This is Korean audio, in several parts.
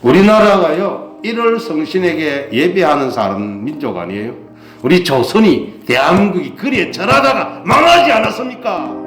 우리나라가요 1월 성신에게 예배하는 사람 민족 아니에요? 우리 조선이 대한민국이 그리에 절하다가 망하지 않았습니까?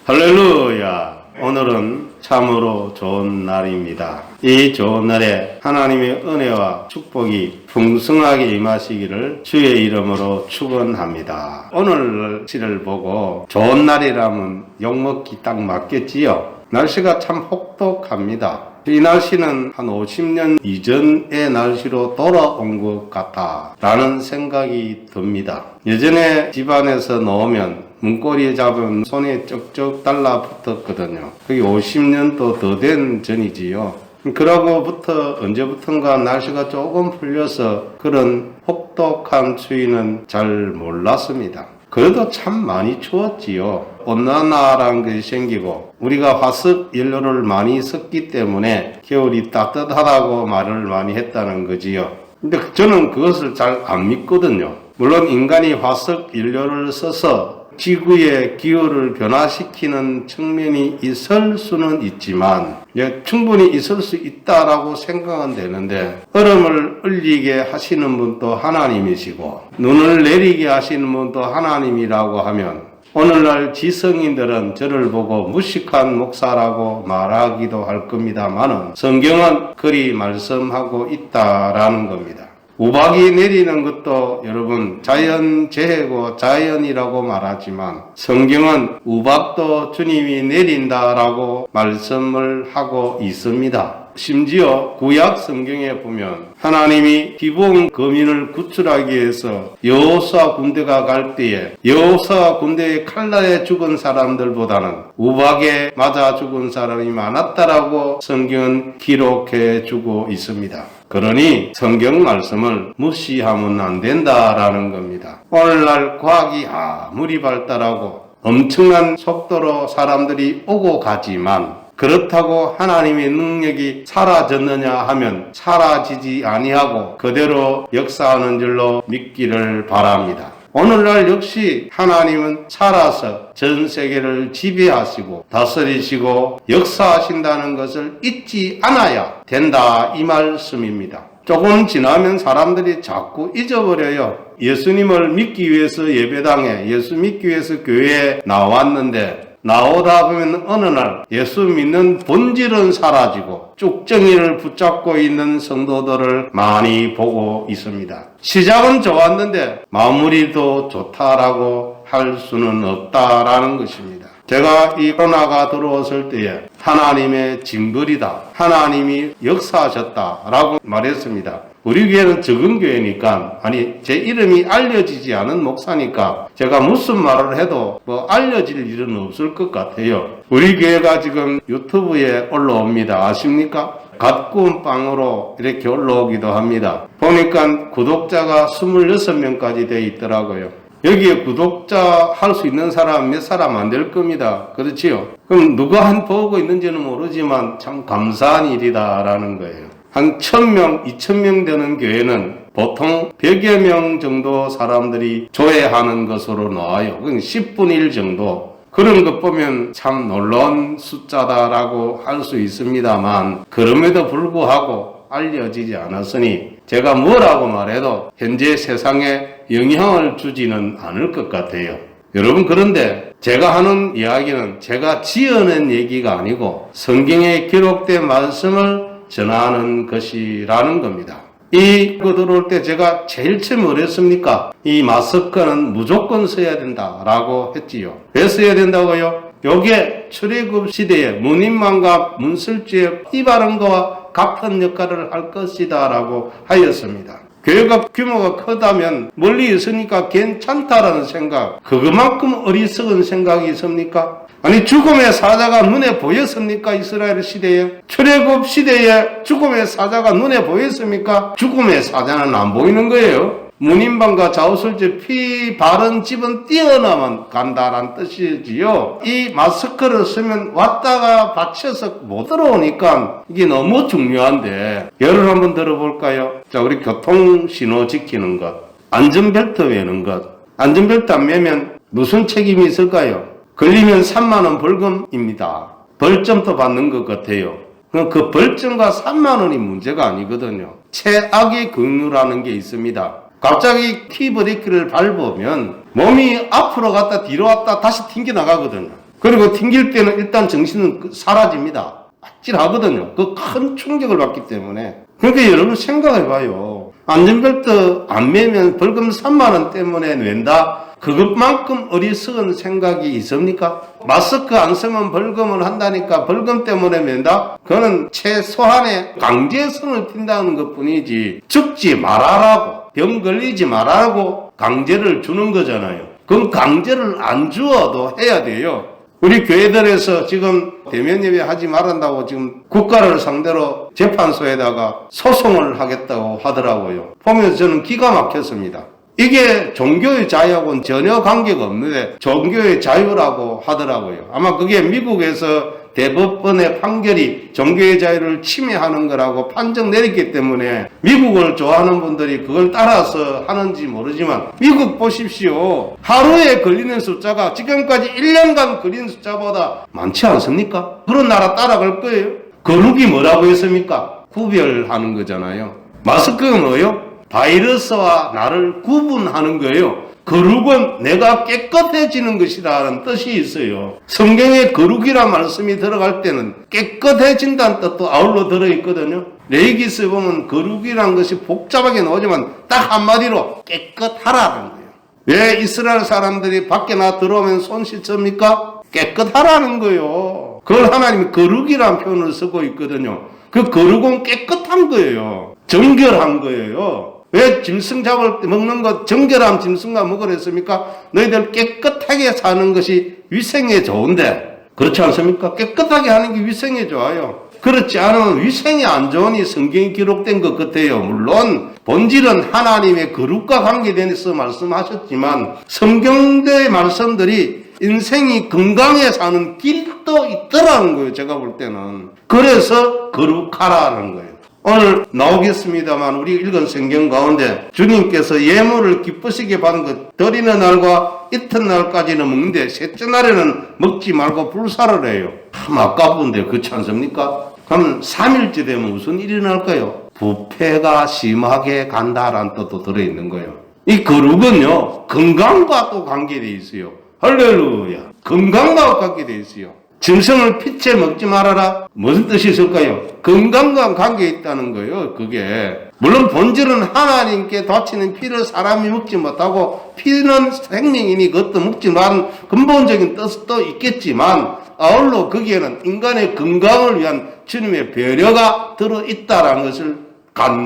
할렐루야. 오늘은 참으로 좋은 날입니다. 이 좋은 날에 하나님의 은혜와 축복이 풍성하게 임하시기를 주의 이름으로 축원합니다. 오늘 날씨를 보고 좋은 날이라면 욕먹기 딱 맞겠지요. 날씨가 참 혹독합니다. 이 날씨는 한 50년 이전의 날씨로 돌아온 것 같다라는 생각이 듭니다. 예전에 집안에서 놓으면 문고리에 잡으면 손에 쩍쩍 달라붙었거든요. 그게 50년도 더 된 전이지요. 그러고부터 언제부턴가 날씨가 조금 풀려서 그런 혹독한 추위는 잘 몰랐습니다. 그래도 참 많이 추웠지요. 온난화라는 것이 생기고 우리가 화석 연료를 많이 썼기 때문에 겨울이 따뜻하다고 말을 많이 했다는 거지요. 근데 저는 그것을 잘 안 믿거든요. 물론 인간이 화석 연료를 써서 지구의 기후를 변화시키는 측면이 있을 수는 있지만 충분히 있을 수 있다라고 생각은 되는데 얼음을 얼리게 하시는 분도 하나님이시고 눈을 내리게 하시는 분도 하나님이라고 하면 오늘날 지성인들은 저를 보고 무식한 목사라고 말하기도 할 겁니다만은 성경은 그리 말씀하고 있다라는 겁니다. 우박이 내리는 것도 여러분 자연재해고 자연이라고 말하지만 성경은 우박도 주님이 내린다라고 말씀을 하고 있습니다. 심지어 구약 성경에 보면 하나님이 기본 거민을 구출하기 위해서 여호수아 군대가 갈 때에 여호수아 군대의 칼날에 죽은 사람들보다는 우박에 맞아 죽은 사람이 많았다라고 성경은 기록해 주고 있습니다. 그러니 성경 말씀을 무시하면 안 된다라는 겁니다. 오늘날 과학이 아무리 발달하고 엄청난 속도로 사람들이 오고 가지만 그렇다고 하나님의 능력이 사라졌느냐 하면 사라지지 아니하고 그대로 역사하는 줄로 믿기를 바랍니다. 오늘날 역시 하나님은 살아서 전 세계를 지배하시고 다스리시고 역사하신다는 것을 잊지 않아야 된다 이 말씀입니다. 조금 지나면 사람들이 자꾸 잊어버려요. 예수님을 믿기 위해서 예배당에 예수 믿기 위해서 교회에 나왔는데 나오다 보면 어느 날 예수 믿는 본질은 사라지고 쭉정이를 붙잡고 있는 성도들을 많이 보고 있습니다. 시작은 좋았는데 마무리도 좋다라고 할 수는 없다라는 것입니다. 제가 이 코로나가 들어왔을 때에 하나님의 징벌이다. 하나님이 역사하셨다라고 말했습니다. 우리 교회는 적은 교회니까 제 이름이 알려지지 않은 목사니까 제가 무슨 말을 해도 알려질 일은 없을 것 같아요. 우리 교회가 지금 유튜브에 올라옵니다. 아십니까? 갓구운빵으로 이렇게 올라오기도 합니다. 보니까 구독자가 26명까지 돼 있더라고요. 여기에 구독자 할 수 있는 사람 몇 사람 안 될 겁니다. 그렇지요? 그럼 누가 보고 있는지는 모르지만 참 감사한 일이다라는 거예요. 한 1000명, 2000명 되는 교회는 보통 100여 명 정도 사람들이 조회하는 것으로 나와요. 10분의 1 정도. 그런 것 보면 참 놀라운 숫자다라고 할 수 있습니다만 그럼에도 불구하고 알려지지 않았으니 제가 뭐라고 말해도 현재 세상에 영향을 주지는 않을 것 같아요. 여러분 그런데 제가 하는 이야기는 제가 지어낸 얘기가 아니고 성경에 기록된 말씀을 전하는 것이라는 겁니다. 이거 들어올 때 제가 제일 처음 뭐랬습니까? 이 마스크는 무조건 써야 된다라고 했지요. 왜 써야 된다고요? 요게 출애굽 시대에 문인만과 문설주의 피바른 거와 같은 역할을 할 것이다 라고 하였습니다. 교회가 규모가 크다면 멀리 있으니까 괜찮다라는 생각, 그것만큼 어리석은 생각이 있습니까? 죽음의 사자가 눈에 보였습니까? 이스라엘 시대에? 출애굽 시대에 죽음의 사자가 눈에 보였습니까? 죽음의 사자는 안 보이는 거예요. 문인방과 좌우설주 피 바른 집은 뛰어나만 간다란 뜻이지요. 이 마스크를 쓰면 왔다가 받쳐서 못 들어오니까 이게 너무 중요한데 예를 한번 들어볼까요? 자, 우리 교통신호 지키는 것, 안전벨트 매는 것. 안전벨트 안 매면 무슨 책임이 있을까요? 걸리면 3만 원 벌금입니다. 벌점도 받는 것 같아요. 그 벌점과 3만 원이 문제가 아니거든요. 최악의 경유라는 게 있습니다. 갑자기 키브레이크를 밟으면 몸이 앞으로 갔다 뒤로 왔다 다시 튕겨 나가거든요. 그리고 튕길 때는 일단 정신은 사라집니다. 아찔하거든요. 그 큰 충격을 받기 때문에. 그러니까 여러분 생각해봐요. 안전벨트 안 매면 벌금 3만 원 때문에 낸다? 그것만큼 어리석은 생각이 있습니까? 마스크 안 쓰면 벌금을 한다니까 벌금 때문에 낸다? 그거는 최소한의 강제성을 띈다는 것 뿐이지 죽지 말아라고 병 걸리지 말아라고 강제를 주는 거잖아요. 그건 강제를 안 주어도 해야 돼요. 우리 교회들에서 지금 대면 예배 하지 말한다고 지금 국가를 상대로 재판소에다가 소송을 하겠다고 하더라고요. 보면서 저는 기가 막혔습니다. 이게 종교의 자유하고는 전혀 관계가 없는데 종교의 자유라고 하더라고요. 아마 그게 미국에서 대법원의 판결이 종교의 자유를 침해하는 거라고 판정 내렸기 때문에 미국을 좋아하는 분들이 그걸 따라서 하는지 모르지만 미국 보십시오. 하루에 걸리는 숫자가 지금까지 1년간 걸리는 숫자보다 많지 않습니까? 그런 나라 따라갈 거예요. 거룩이 뭐라고 했습니까? 구별하는 거잖아요. 마스크는 뭐예요? 바이러스와 나를 구분하는 거예요. 거룩은 내가 깨끗해지는 것이라는 뜻이 있어요. 성경에 거룩이라는 말씀이 들어갈 때는 깨끗해진다는 뜻도 아울러 들어있거든요. 레위기서 보면 거룩이라는 것이 복잡하게 나오지만 딱 한마디로 깨끗하라는 거예요. 왜 이스라엘 사람들이 밖에 나 들어오면 손 씻습니까? 깨끗하라는 거예요. 그걸 하나님이 거룩이라는 표현을 쓰고 있거든요. 그 거룩은 깨끗한 거예요. 정결한 거예요. 왜 짐승 잡을 때 먹는 것 정결함 짐승과 먹으랬습니까? 너희들 깨끗하게 사는 것이 위생에 좋은데 그렇지 않습니까? 깨끗하게 하는 게 위생에 좋아요. 그렇지 않으면 위생이 안 좋으니 성경이 기록된 것 같아요. 물론 본질은 하나님의 거룩과 관계돼서 말씀하셨지만 성경의 말씀들이 인생이 건강해 사는 길도 있더라는 거예요. 제가 볼 때는. 그래서 거룩하라는 거예요. 오늘 나오겠습니다만 우리 읽은 성경 가운데 주님께서 예물을 기쁘시게 받은 것 드리는 날과 이튿날까지는 먹는데 셋째 날에는 먹지 말고 불사를 해요. 참 아까운데 그렇지 않습니까? 그럼 3일째 되면 무슨 일이 날까요? 부패가 심하게 간다라는 뜻도 들어있는 거예요. 이 거룩은요 건강과 또 관계되어 있어요. 할렐루야. 건강과 관계되어 있어요. 짐승을 피채 먹지 말아라. 무슨 뜻이 있을까요? 건강과 관계 있다는 거예요. 그게 물론 본질은 하나님께 바치는 피를 사람이 먹지 못하고 피는 생명이니 그것도 먹지 말은 근본적인 뜻도 있겠지만 아울러 거기에는 인간의 건강을 위한 주님의 배려가 들어있다는 것을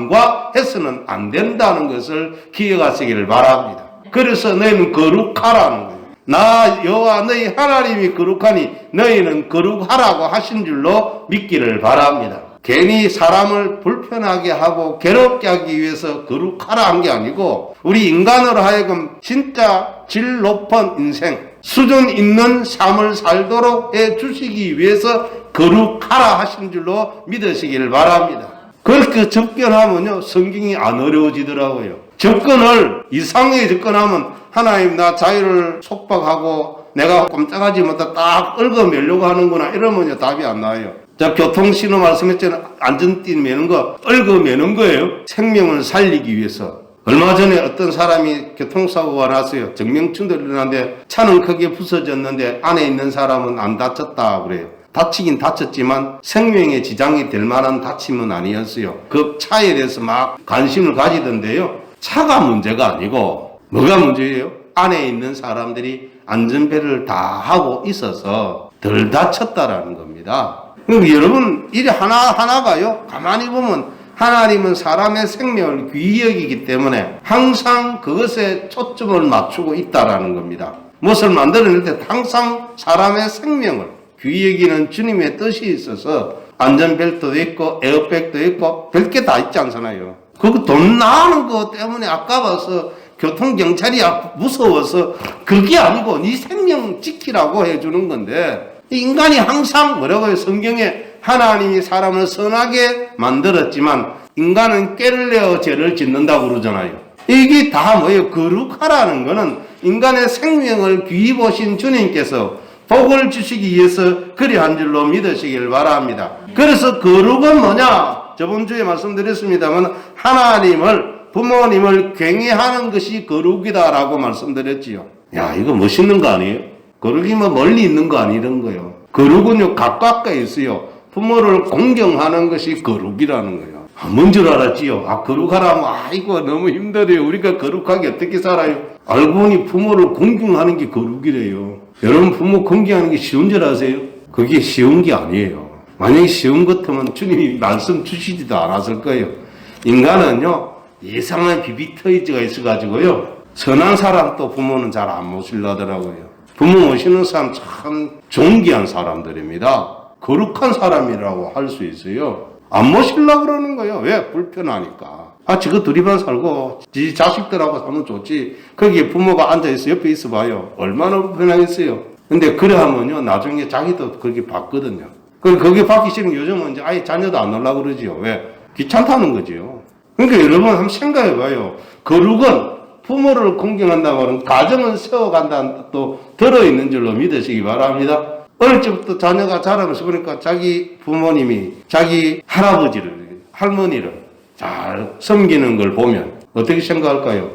간과해서는 안 된다는 것을 기억하시기를 바랍니다. 그래서 너희는 거룩하라는 거예요. 나 여호와 너희 하나님이 거룩하니 너희는 거룩하라고 하신 줄로 믿기를 바랍니다. 괜히 사람을 불편하게 하고 괴롭게 하기 위해서 거룩하라 한 게 아니고 우리 인간으로 하여금 진짜 질 높은 인생 수준 있는 삶을 살도록 해 주시기 위해서 거룩하라 하신 줄로 믿으시기를 바랍니다. 그렇게 접근하면요 성경이 안 어려워지더라고요. 접근을 이상하게 접근하면 하나님 나 자유를 속박하고 내가 꼼짝하지 못해 딱 얽어매려고 하는구나 이러면요 답이 안 나와요. 자 교통신호 말씀했잖아요. 안전띠 매는 거 얽어매는 거예요. 생명을 살리기 위해서. 얼마 전에 어떤 사람이 교통사고가 났어요. 정명춘도 일어났는데 차는 크게 부서졌는데 안에 있는 사람은 안 다쳤다 그래요. 다치긴 다쳤지만 생명에 지장이 될 만한 다침은 아니었어요. 그 차에 대해서 막 관심을 가지던데요. 차가 문제가 아니고 뭐가 문제예요? 안에 있는 사람들이 안전벨트를 다 하고 있어서 덜 다쳤다라는 겁니다. 그럼 여러분 일이 하나하나가요. 가만히 보면 하나님은 사람의 생명을 귀히 여기기 때문에 항상 그것에 초점을 맞추고 있다라는 겁니다. 무엇을 만들어낼 때 항상 사람의 생명을 귀히 여기는 주님의 뜻이 있어서 안전벨트도 있고 에어백도 있고 별게 다 있지 않잖아요. 그거 돈 나가는 거 때문에 아까워서 교통경찰이 무서워서 그게 아니고 네 생명 지키라고 해주는 건데 인간이 항상 뭐라고 해요? 성경에 하나님이 사람을 선하게 만들었지만 인간은 꾀를 내어 죄를 짓는다고 그러잖아요. 이게 다 뭐예요? 거룩하라는 거는 인간의 생명을 귀히 보신 주님께서 복을 주시기 위해서 그리한 줄로 믿으시길 바랍니다. 그래서 거룩은 뭐냐? 저번 주에 말씀드렸습니다만 하나님을 부모님을 경외하는 것이 거룩이다라고 말씀드렸지요. 야, 이거 멋있는 거 아니에요? 거룩이 뭐 멀리 있는 거 아니런 거예요. 거룩은요 가까이 있어요. 부모를 공경하는 것이 거룩이라는 거예요. 뭔 줄 알았지요? 거룩하라면 아이고 너무 힘들어요. 우리가 거룩하게 어떻게 살아요? 알고 보니 부모를 공경하는 게 거룩이래요. 여러분 부모 공경하는 게 쉬운 줄 아세요? 그게 쉬운 게 아니에요. 만약에 쉬운 것 같으면 주님이 말씀 주시지도 않았을 거예요. 인간은요 예상한 비비터이즈가 있어가지고요 선한 사람 또 부모는 잘 안 모시려더라고요. 부모 모시는 사람 참 존귀한 사람들입니다. 거룩한 사람이라고 할 수 있어요. 안 모시려고 그러는 거예요. 왜? 불편하니까. 지가 둘이만 살고 지 자식들하고 살면 좋지. 거기에 부모가 앉아있어 옆에 있어 봐요. 얼마나 불편하겠어요. 근데 그래 하면요 나중에 자기도 그렇게 받거든요. 거기 받기 싫은 요즘은 이제 아예 자녀도 안 놀라고 그러지요. 왜? 귀찮다는 거지요. 그러니까 여러분 한번 생각해 봐요. 거룩은 부모를 공경한다고 하는 가정을 세워간다는 뜻도 들어있는 줄로 믿으시기 바랍니다. 어릴 적부터 자녀가 자라면서 보니까 자기 부모님이 자기 할아버지를 할머니를 잘 섬기는 걸 보면 어떻게 생각할까요?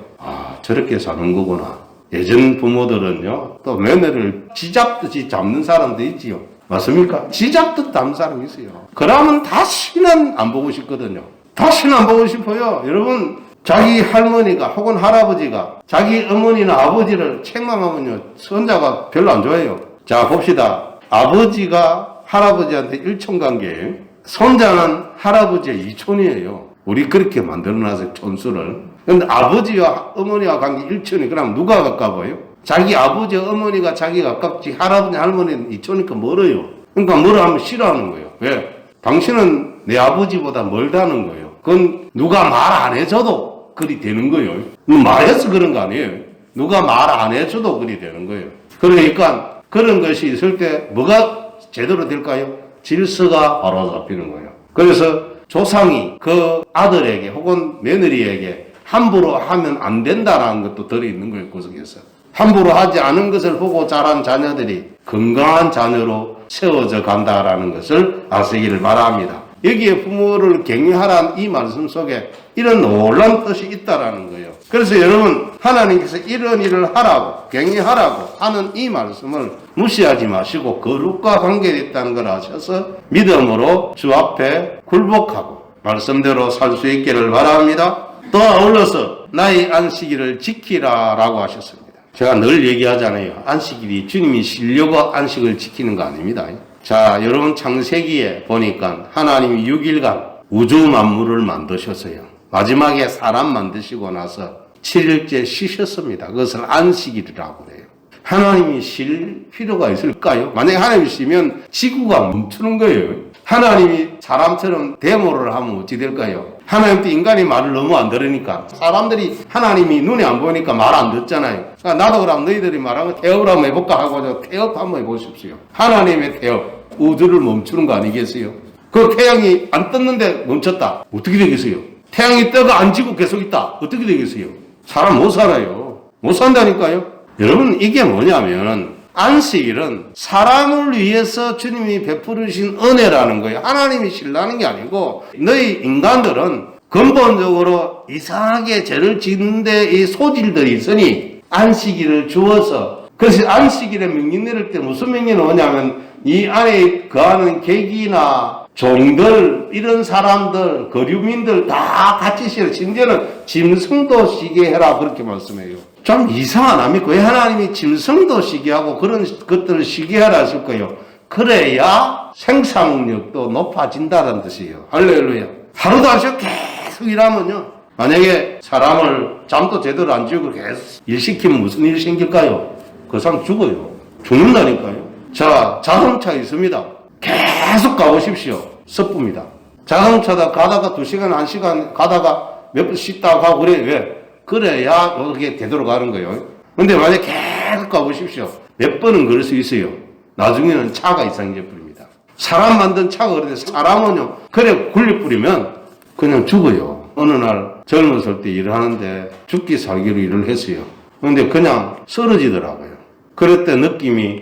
저렇게 사는 거구나. 예전 부모들은요 또 며느리를 쥐잡듯이 잡는 사람도 있지요. 맞습니까? 쥐잡듯 잡는 사람이 있어요. 그러면 다시는 안 보고 싶거든요. 다시는 안 보고 싶어요. 여러분 자기 할머니가 혹은 할아버지가 자기 어머니나 아버지를 책망하면요 손자가 별로 안 좋아해요. 자 봅시다. 아버지가 할아버지한테 일촌관계예요. 손자는 할아버지의 이촌이에요. 우리 그렇게 만들어놨어요. 촌수를. 근데 아버지와 어머니와 관계 일촌이 그럼 누가 가까워요? 자기 아버지 어머니가 자기가 가깝지 할아버지 할머니는 이촌이니까 멀어요. 그러니까 뭐라 하면 싫어하는 거예요. 왜? 당신은 내 아버지보다 멀다는 거예요. 그건 누가 말 안 해줘도 그리 되는 거예요. 말해서 그런 거 아니에요. 누가 말 안 해줘도 그리 되는 거예요. 그러니까 그런 것이 있을 때 뭐가 제대로 될까요? 질서가 바로 잡히는 거예요. 그래서 조상이 그 아들에게 혹은 며느리에게 함부로 하면 안 된다라는 것도 들어있는 거예요. 그 속에서. 함부로 하지 않은 것을 보고 자란 자녀들이 건강한 자녀로 세워져 간다라는 것을 아시기를 바랍니다. 여기에 부모를 경외하라는 이 말씀 속에 이런 놀라운 뜻이 있다라는 거예요. 그래서 여러분 하나님께서 이런 일을 하라고 경외하라고 하는 이 말씀을 무시하지 마시고 거룩과 관계됐다는 걸 아셔서 믿음으로 주 앞에 굴복하고 말씀대로 살 수 있기를 바랍니다. 또 아울러서 나의 안식일을 지키라라고 하셨습니다. 제가 늘 얘기하잖아요. 안식일이 주님이 쉬려고 안식을 지키는 거 아닙니다. 자, 여러분 창세기에 보니까 하나님이 6일간 우주 만물을 만드셨어요. 마지막에 사람 만드시고 나서 7일째 쉬셨습니다. 그것을 안식일이라고 해요. 하나님이 쉴 필요가 있을까요? 만약에 하나님이 쉬면 지구가 멈추는 거예요. 하나님이 사람처럼 데모를 하면 어찌 될까요? 하나님도 인간이 말을 너무 안 들으니까 사람들이 하나님이 눈에 안 보이니까 말 안 듣잖아요. 그러니까 나도 그럼 너희들이 말하면 태업을 한번 해볼까 하고 태업 한번 해보십시오. 하나님의 태업, 우주를 멈추는 거 아니겠어요? 그 태양이 안 떴는데 멈췄다. 어떻게 되겠어요? 태양이 떠가 안 지고 계속 있다. 어떻게 되겠어요? 사람 못 살아요. 못 산다니까요. 여러분 이게 뭐냐면 안식일은 사람을 위해서 주님이 베푸르신 은혜라는 거예요. 하나님이 쉬라는 게 아니고 너희 인간들은 근본적으로 이상하게 죄를 짓는데 이 소질들이 있으니 안식일을 주어서 그래서 안식일에 명령 내릴 때 무슨 명령이 오냐면 이 안에 거하는 객이나 종들 이런 사람들 거류민들 다 같이 쉬라. 심지어는 짐승도 쉬게 해라 그렇게 말씀해요. 좀 이상 안 합니까? 왜 하나님이 짐승도 쉬게 하고 그런 것들을 쉬게 하라 하실 거예요? 그래야 생산력도 높아진다는 뜻이에요. 할렐루야. 하루도 안 쉬고 계속 일하면요. 만약에 사람을 잠도 제대로 안 지우고 계속 일 시키면 무슨 일이 생길까요? 그 사람 죽어요. 죽는다니까요. 자, 자동차 있습니다. 계속 가보십시오. 섭부입니다. 자동차다 가다가 2시간, 1시간 가다가 몇 번 쉬다가 가고 그래. 왜? 그래야 이게 되돌아가는 거예요. 근데 만약에 계속 가보십시오. 몇 번은 그럴 수 있어요. 나중에는 차가 이상해져 버립니다. 사람 만든 차가 그런데 사람은요, 그래 굴려뿌리면 그냥 죽어요. 어느 날 젊었을 때 일을 하는데 죽기 살기로 일을 했어요. 근데 그냥 쓰러지더라고요. 그럴 때 느낌이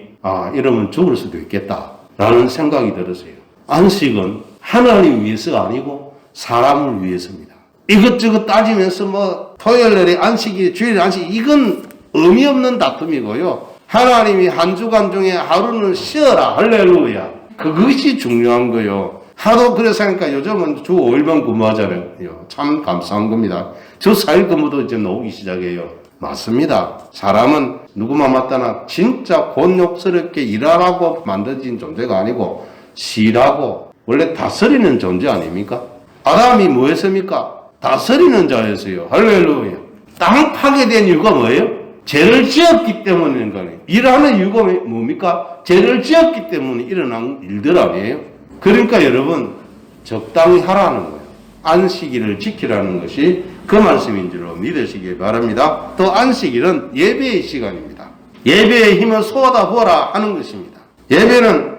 이러면 죽을 수도 있겠다 라는 생각이 들었어요. 안식은 하나님 위해서가 아니고 사람을 위해서입니다. 이것저것 따지면서 뭐 토요일날에 안식이 주일에 안식이 이건 의미 없는 다툼이고요. 하나님이 한 주간 중에 하루는 쉬어라 할렐루야, 그것이 중요한 거예요. 하도 그래서 하니까 요즘은 주 5일만 근무하잖아요. 참 감사한 겁니다. 주 4일 근무도 이제 나오기 시작해요. 맞습니다. 사람은 누구만 맞다나 진짜 곤욕스럽게 일하라고 만들어진 존재가 아니고 쉬라고 원래 다스리는 존재 아닙니까? 아담이 뭐 했습니까? 다스리는 자였어요. 할렐루야. 땅 파괴된 이유가 뭐예요? 죄를 지었기 때문인 거예요. 일하는 이유가 뭡니까? 죄를 지었기 때문에 일어난 일들 아니에요? 그러니까 여러분 적당히 하라는 거예요. 안식일을 지키라는 것이 그 말씀인 줄로 믿으시기 바랍니다. 또 안식일은 예배의 시간입니다. 예배의 힘을 쏟아 부어라 하는 것입니다. 예배는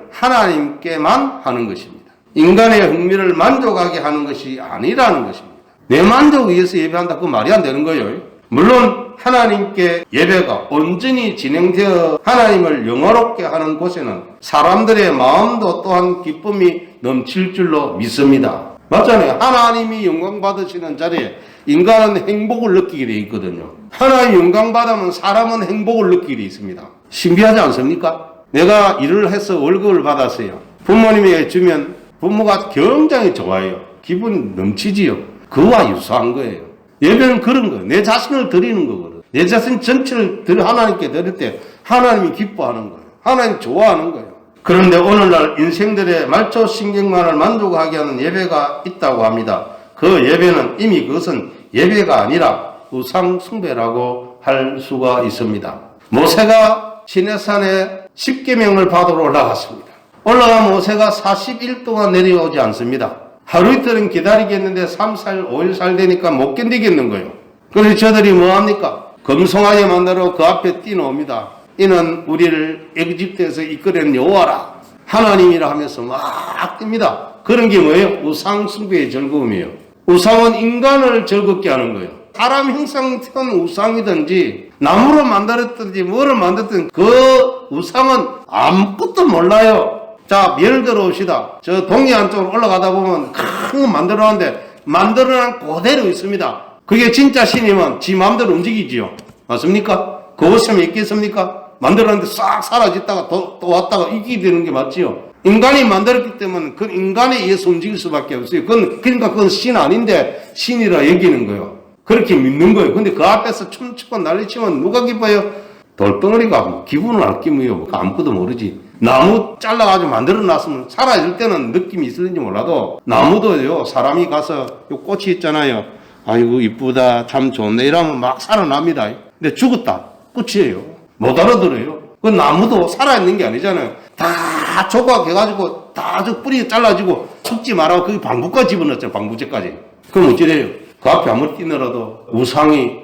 하나님께만 하는 것입니다. 인간의 흥미를 만족하게 하는 것이 아니라는 것입니다. 내 만족을 위해서 예배한다, 그 말이 안 되는 거예요. 물론 하나님께 예배가 온전히 진행되어 하나님을 영화롭게 하는 곳에는 사람들의 마음도 또한 기쁨이 넘칠 줄로 믿습니다. 맞잖아요. 하나님이 영광 받으시는 자리에 인간은 행복을 느끼게 되어 있거든요. 하나님 영광 받으면 사람은 행복을 느끼게 되어 있습니다. 신비하지 않습니까? 내가 일을 해서 월급을 받았어요. 부모님에게 주면 부모가 굉장히 좋아해요. 기분이 넘치지요. 그와 유사한 거예요. 예배는 그런 거예요. 내 자신을 드리는 거거든. 내 자신 전체를 하나님께 드릴 때 하나님이 기뻐하는 거예요. 하나님 좋아하는 거예요. 그런데 오늘날 인생들의 말초 신경만을 만족하게 하는 예배가 있다고 합니다. 그 예배는 이미 그것은 예배가 아니라 우상 숭배라고 할 수가 있습니다. 모세가 시내산에 10계명을 받으러 올라갔습니다. 올라간 모세가 40일 동안 내려오지 않습니다. 하루 이틀은 기다리겠는데 3, 4일, 5일 살 되니까 못 견디겠는 거예요. 그래서 저들이 뭐합니까? 금송아지 만나러 그 앞에 뛰어옵니다. 이는 우리를 에집트에서 이끌어낸 여호와라 하나님이라 하면서 막 뜁니다. 그런 게 뭐예요? 우상 숭배의 즐거움이에요. 우상은 인간을 즐겁게 하는 거예요. 사람 형상된 우상이든지 나무로 만들었든지 뭐를 만들든 그 우상은 아무것도 몰라요. 자, 예를 들어 봅시다. 저 동해안 쪽으로 올라가다 보면 큰 거 만들어놨는데 만들어놓은 그대로 있습니다. 그게 진짜 신이면 지 마음대로 움직이지요. 맞습니까? 그것이 있겠습니까? 만들었는데 싹 사라졌다가 또 왔다가 이게 되는 게 맞지요. 인간이 만들었기 때문에 그 인간에 의해서 움직일 수밖에 없어요. 그러니까 그건 신 아닌데 신이라 여기는 거예요. 그렇게 믿는 거예요. 근데 그 앞에서 춤추고 난리치면 누가 기뻐요? 돌덩어리가 뭐 기분을 안 끼무요. 아무것도 모르지. 나무 잘라가지고 만들어놨으면 사라질 때는 느낌이 있을지 몰라도 나무도요, 사람이 가서 요 꽃이 있잖아요. 아이고 이쁘다 참 좋네 이러면 막 살아납니다. 근데 죽었다 끝이에요. 못 알아들어요. 그 나무도 살아있는 게 아니잖아요. 다 조각해가지고 다 저 뿌리 잘라지고 속지 말라고 거기 방부까지 집어넣었잖아요. 방부제까지. 그럼 어찌래요? 그 앞에 아무리 뛰느라도 우상이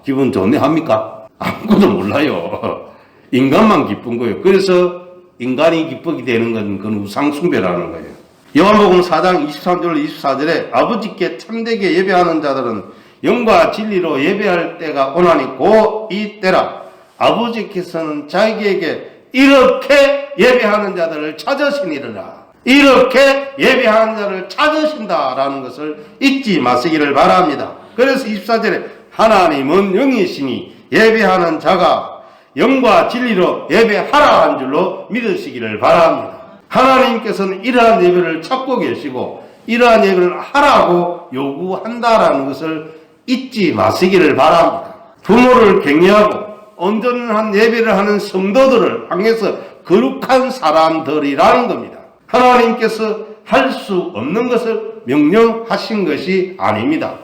기분 좋네 합니까? 아무것도 몰라요. 인간만 기쁜 거예요. 그래서 인간이 기쁘게 되는 건 그건 우상 숭배라는 거예요. 요한복음 4장 23절 24절에 아버지께 참되게 예배하는 자들은 영과 진리로 예배할 때가 오나니 곧 이 때라. 아버지께서는 자기에게 이렇게 예배하는 자들을 찾으시니라. 이렇게 예배하는 자를 찾으신다라는 것을 잊지 마시기를 바랍니다. 그래서 24절에 하나님은 영이시니 예배하는 자가 영과 진리로 예배하라 한 줄로 믿으시기를 바랍니다. 하나님께서는 이러한 예배를 찾고 계시고 이러한 예배를 하라고 요구한다라는 것을 잊지 마시기를 바랍니다. 부모를 격려하고 온전한 예배를 하는 성도들을 향해서 거룩한 사람들이라는 겁니다. 하나님께서 할 수 없는 것을 명령하신 것이 아닙니다.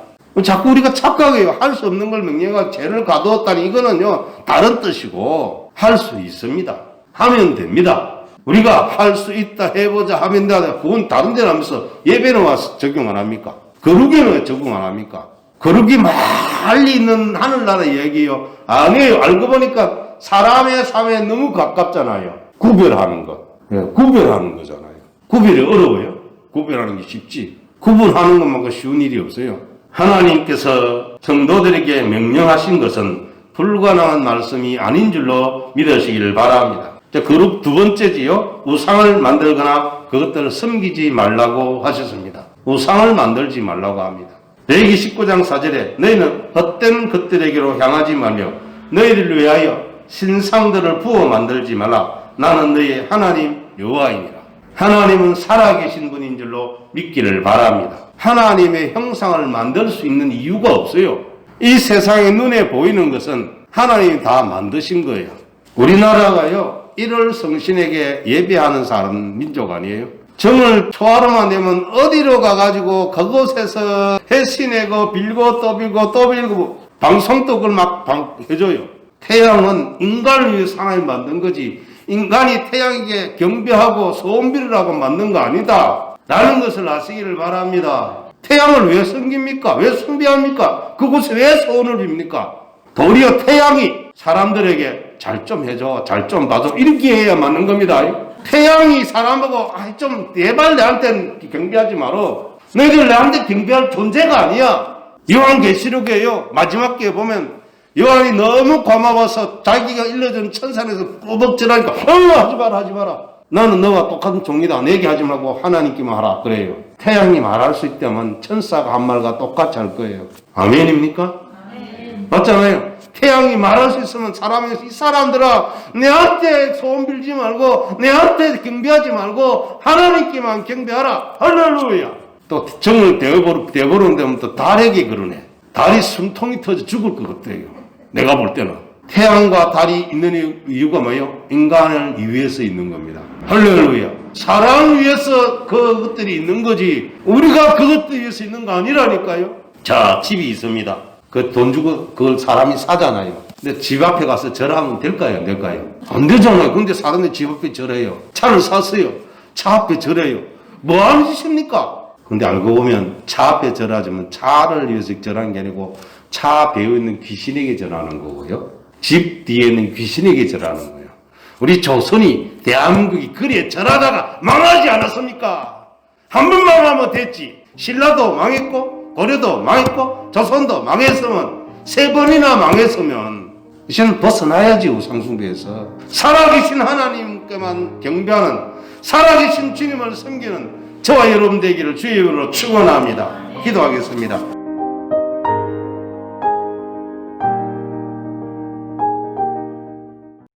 자꾸 우리가 착각해요. 할 수 없는 걸 명령하고 죄를 가두었다니 이거는요 다른 뜻이고 할 수 있습니다. 하면 됩니다. 우리가 할 수 있다 해보자 하면 된다. 그건 다른 데로 하면서 예배는 와서 적용 안 합니까? 거룩에는 왜 적용 안 합니까? 거룩이 멀리 있는 하늘나라 얘기예요. 아니에요. 알고 보니까 사람의 삶에 너무 가깝잖아요. 구별하는 것. 구별하는 거잖아요. 구별이 어려워요? 구별하는 게 쉽지. 구분하는 것만큼 쉬운 일이 없어요. 하나님께서 성도들에게 명령하신 것은 불가능한 말씀이 아닌 줄로 믿으시기를 바랍니다. 자, 그룹 두 번째지요. 우상을 만들거나 그것들을 섬기지 말라고 하셨습니다. 우상을 만들지 말라고 합니다. 레위기 19장 4절에 너희는 헛된 것들에게로 향하지 말며 너희를 위하여 신상들을 부어 만들지 말라. 나는 너희의 하나님 여호와이니라. 하나님은 살아계신 분인 줄로 믿기를 바랍니다. 하나님의 형상을 만들 수 있는 이유가 없어요. 이 세상에 눈에 보이는 것은 하나님이 다 만드신 거예요. 우리나라가요, 1월 성신에게 예배하는 사람 민족 아니에요? 정월 초하루만 되면 어디로 가가지고 그곳에서 해시내고 빌고 또 빌고 또 빌고 방송도 그걸 막 해줘요. 태양은 인간을 위해서 하나님 만든 거지 인간이 태양에게 경배하고 소원 비르라고 만든 거 아니다 라는 것을 아시기를 바랍니다. 태양을 왜 섬깁니까? 왜 숭배합니까? 그곳에 왜 소원을 빕니까? 도리어 태양이 사람들에게 잘 좀 해줘, 잘 좀 봐줘 이렇게 해야 맞는 겁니다. 태양이 사람하고 좀 제발 내한테 경배하지 마라. 너희들 내한테 경배할 존재가 아니야. 요한계시록에요 마지막 게 보면 요한이 너무 고마워서 자기가 일러준 천산에서 꾸벅질하니까 하지 마라. 나는 너와 똑같은 종이다. 내게 하지 말고 하나님께만 하라. 그래요. 태양이 말할 수 있다면 천사가 한 말과 똑같이 할 거예요. 아멘입니까? 아멘. 맞잖아요. 태양이 말할 수 있으면 이 사람들아 내한테 소원 빌지 말고 내한테 경배하지 말고 하나님께만 경배하라. 할렐루야. 또 정을 대보는 데면 또 달에게 그러네. 달이 숨통이 터져 죽을 것 같아요. 내가 볼 때는. 태양과 달이 있는 이유가 뭐예요? 인간을 위해서 있는 겁니다. 할렐루야. 사랑을 위해서 그것들이 있는 거지 우리가 그것들 위해서 있는 거 아니라니까요. 자, 집이 있습니다. 그 돈 주고 그걸 사람이 사잖아요. 근데 집 앞에 가서 절하면 될까요? 안 될까요? 안 되잖아요. 근데 사람들이 집 앞에 절해요. 차를 샀어요. 차 앞에 절해요. 뭐 하는 짓입니까? 근데 알고 보면 차 앞에 절하자면 차를 위해서 절하는 게 아니고 차 배에 있는 귀신에게 절하는 거고요. 집 뒤에 있는 귀신에게 절하는 거예요. 우리 조선이 대한민국이 그래 절하다가 망하지 않았습니까? 한 번 망하면 됐지. 신라도 망했고 고려도 망했고 조선도 망했으면 3번이나 망했으면 이제는 벗어나야지. 우상숭배에서 살아계신 하나님께만 경배하는 살아계신 주님을 섬기는 저와 여러분 되기를 주의 이름으로 축원합니다. 기도하겠습니다.